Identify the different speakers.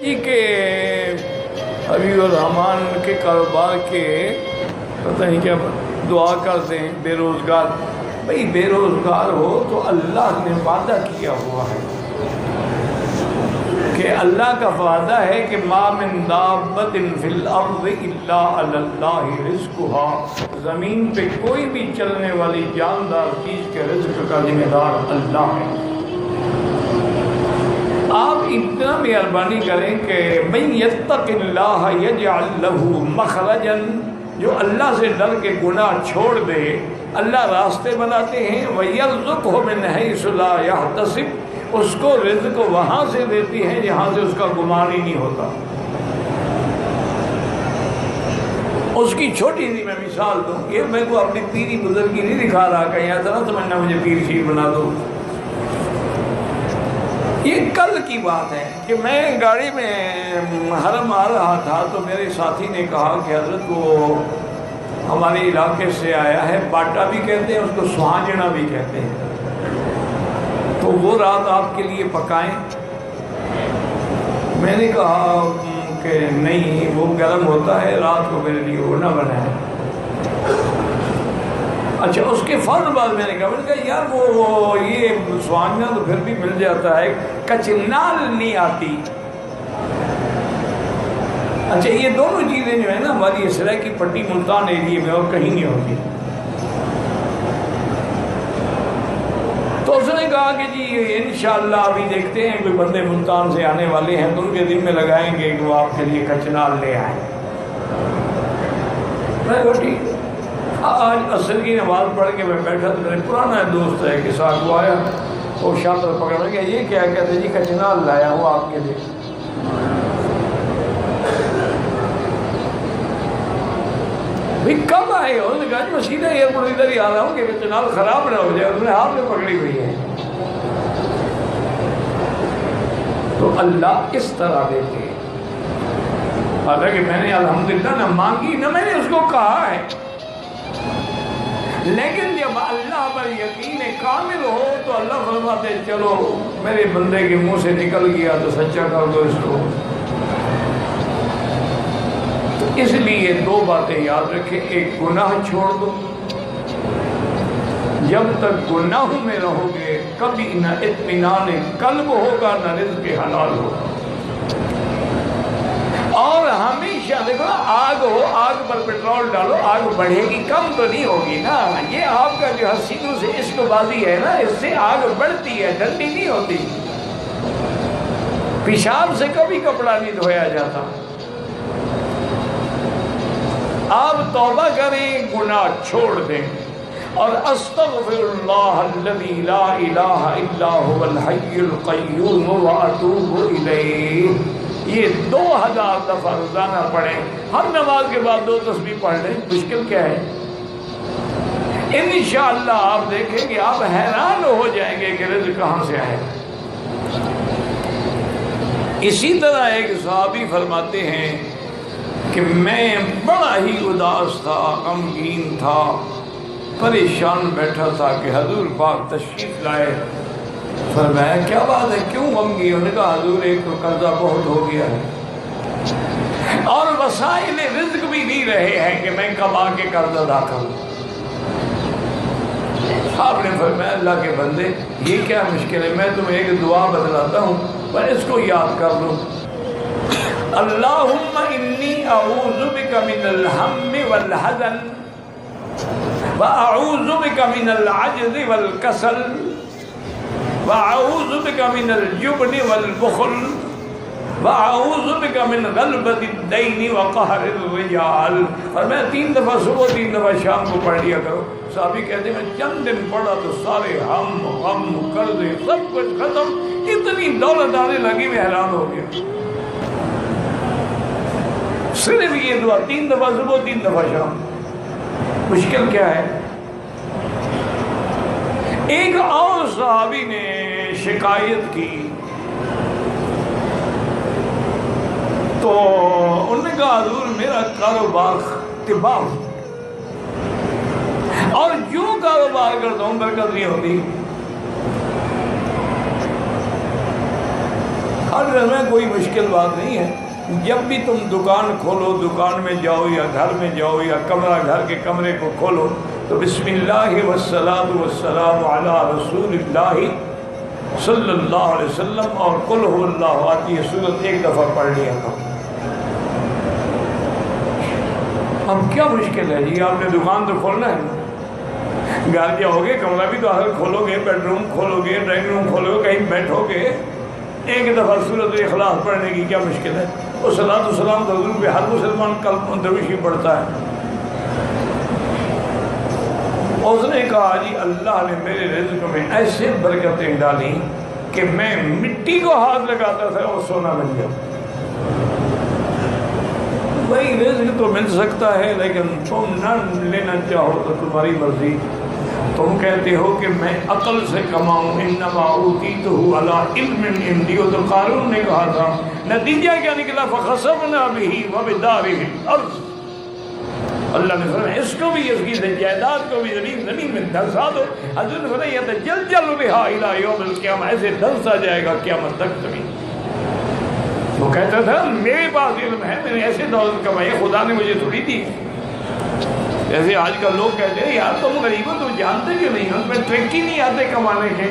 Speaker 1: کہ حبیب الرحمان کے کاروبار کے پتہ نہیں کیا دعا کرتے ہیں بے روزگار. بھئی بے روزگار ہو تو اللہ نے وعدہ کیا ہوا ہے کہ اللہ کا وعدہ ہے کہ ما من دابۃ فی الارض الا علی اللہ رزقها. زمین پہ کوئی بھی چلنے والی جاندار چیز کے رزق کا ذمہ دار اللہ ہے. آپ اتنا مہربانی کریں کہ من یتق اللہ یجعل لہ مخرجا. جو اللہ سے ڈر کے گناہ چھوڑ دے اللہ راستے بناتے ہیں. وَيَرْزُقْهُ مِنْ حَيْثُ لَا يَحْتَسِبُ. اس کو رزق وہاں سے دیتی ہے جہاں سے اس کا گمان ہی نہیں ہوتا. اس کی چھوٹی سی میں مثال دوں. یہ میں کو اپنی پیری بزرگی نہیں دکھا رہا کہ یہاں طرح سمجھنا مجھے پیر شیر بنا دو. یہ کل کی بات ہے کہ میں گاڑی میں حرم آ رہا تھا تو میرے ساتھی نے کہا کہ حضرت وہ ہمارے علاقے سے آیا ہے, باٹا بھی کہتے ہیں اس کو, سہانجنا بھی کہتے ہیں, تو وہ رات آپ کے لیے پکائیں. میں نے کہا کہ نہیں وہ گرم ہوتا ہے, رات کو میرے لیے وہ نہ بنائیں. اچھا اس کے فوراً بعد میں نے کہا یار وہ یہ سوانجنا تو پھر بھی مل جاتا ہے, کچنال نہیں آتی. اچھا یہ دونوں چیزیں جو ہے نا ہماری اسرائیل کی پٹی ملتان ایریے میں اور کہیں نہیں ہوتی. تو اس نے کہا کہ جی انشاءاللہ ابھی دیکھتے ہیں کوئی بندے ملتان سے آنے والے ہیں تو ان کے دل میں لگائیں گے کہ وہ آپ کے لیے کچنال لے آئیں. میں کہا ٹھیک. آج عصر کی نماز پڑھ کے میں بیٹھا تو میرے پرانا دوست ہے کہ ساتھ وہ آیا, وہ شاطر پکڑ میں کہ یہ کیا کہتے جی کچنال لایا ہوں آپ کے لیے. بھئی کب آئے ہو؟ انہوں نے کہا جی میں سیدھا ایئرپورٹ ادھر ہی آ رہا ہوں کہ کچنال خراب نہ ہو جائے. انہوں نے ہاتھ میں پکڑی ہوئی ہے. تو اللہ اس طرح دیتے. حالانکہ میں نے الحمدللہ نہ مانگی نہ میں نے اس کو کہا ہے, لیکن جب اللہ پر یقین کامل ہو تو اللہ فرماتے چلو میرے بندے کے منہ سے نکل گیا تو سچا کر دو اس کو. تو اس لیے دو باتیں یاد رکھیں. ایک گناہ چھوڑ دو. جب تک گناہوں میں رہو گے کبھی نہ اطمینان قلب ہوگا نہ رزق حلال ہوگا. اور ہمیشہ دیکھو نا, آگ ہو, آگ پر پیٹرول ڈالو, آگ بڑھے گی, کم تو نہیں ہوگی نا. یہ آپ کا جو حسینوں سے عشق بازی ہے نا, اس سے آگ بڑھتی ہے, ٹھنڈی نہیں ہوتی. پیشاب سے کبھی کپڑا نہیں دھویا جاتا. آپ توبہ کریں, گناہ چھوڑ دیں, اور استغفر اللہ الذی لا الہ الا هو الحی القیوم واتوب الیہ. یہ 2000 دفعہ روزانہ پڑھیں. ہر نماز کے بعد 2 تسبیح پڑھ لیں. مشکل کیا ہے؟ انشاءاللہ آپ دیکھیں کہ آپ حیران ہو جائیں گے کہ رزق کہاں سے آئے. اسی طرح ایک صحابی فرماتے ہیں کہ میں بڑا ہی اداس تھا, غمگین تھا, پریشان بیٹھا تھا کہ حضور پاک تشریف لائے. فرمایا کیا بات ہے, کیوں غمگین؟ انہوں نے کہا حضور ایک تو قرضہ بہت ہو گیا ہے اور وسائل رزق بھی نہیں رہے ہیں کہ میں کب آ کے قرض ادا کروں. آپ نے فرمایا اللہ کے بندے یہ کیا مشکل ہے, میں تمہیں ایک دعا بتلاتا ہوں پر اس کو یاد کر لو. اللہم انی اعوذ بک من الہم والحزن واعوذ بک من العجز والکسل وَأَعُوذُ بِكَ مِنَ الْجُبْنِ وَالْبُخْلِ وَأَعُوذُ بِكَ مِنْ غَلْبَةِ الدَّيْنِ وَقَهْرِ الرِّجَالِ. اور میں 3 دفعہ صبح 3 دفعہ شام کو پڑھ لیا کرو. صحابی کہتے ہیں میں چند دن پڑھا تو سارے ہم غم قرضے سب کچھ ختم, اتنی دولت آنے لگی میں حیران ہو گیا. صرف یہ دعا 3 دفعہ صبح 3 دفعہ شام. مشکل کیا ہے؟ ایک اور صحابی نے شکایت کی تو انہوں نے کہا حضور میرا کاروبار تباہ اور جو کاروبار کرتا ہوں برکت نہیں ہوتی. ہر میں کوئی مشکل بات نہیں ہے. جب بھی تم دکان کھولو، دکان میں جاؤ یا گھر میں جاؤ یا کمرہ گھر کے کمرے کو کھولو تو بسم اللہ والصلاۃ والسلام علی رسول اللہ صلی اللہ علیہ وسلم اور قل هو اللہ احد کی سورت ایک دفعہ پڑھ لیا کرو. اب کیا مشکل ہے جی؟ آپ نے دکان تو کھولنا ہے، گھر جاؤ گے کمرہ بھی تو آخر کھولو گے، بیڈ روم کھولو گے، ڈرائنگ روم کھولو گے، کہیں بیٹھو گے، ایک دفعہ سورت اخلاص پڑھنے کی کیا مشکل ہے؟ اور صلاۃ و سلام تو حضور پہ ہر مسلمان کلمہ درویشی پڑھتا ہے. اس نے کہا جی اللہ نے میرے رزق میں ایسے برکتیں ڈالی کہ میں مٹی کو ہاتھ لگاتا تھا اور سونا بن گیا. بھائی رزق تو مل سکتا ہے لیکن تم نہ لینا چاہو تو تمہاری مرضی. تم کہتے ہو کہ میں عقل سے کماؤں، انما اوتیتہ علی علم عندی، تو قارون نے کہا تھا، نتیجہ کیا نکلا؟ فخسفنا بہ وبدارہ الارض. اللہ نے فرمایا اس کو بھی، اس کی جائیداد کو بھی زمین میں دھنسا دو. حضرت نے فرمایا یتجلجل بہا الی یوم القیامہ، ایسے دھنسا جائے گا قیامت تک زمین. وہ کہتا تھا میرے پاس علم ہے، میں نے ایسے دولت کمائی، خدا نے مجھے تھوڑی دی. جیسے آج کل لوگ کہتے ہیں یار تم غریب ہو، تم جانتے کیوں نہیں ہو، تمہیں ٹرک ہی نہیں آتے کمانے کے.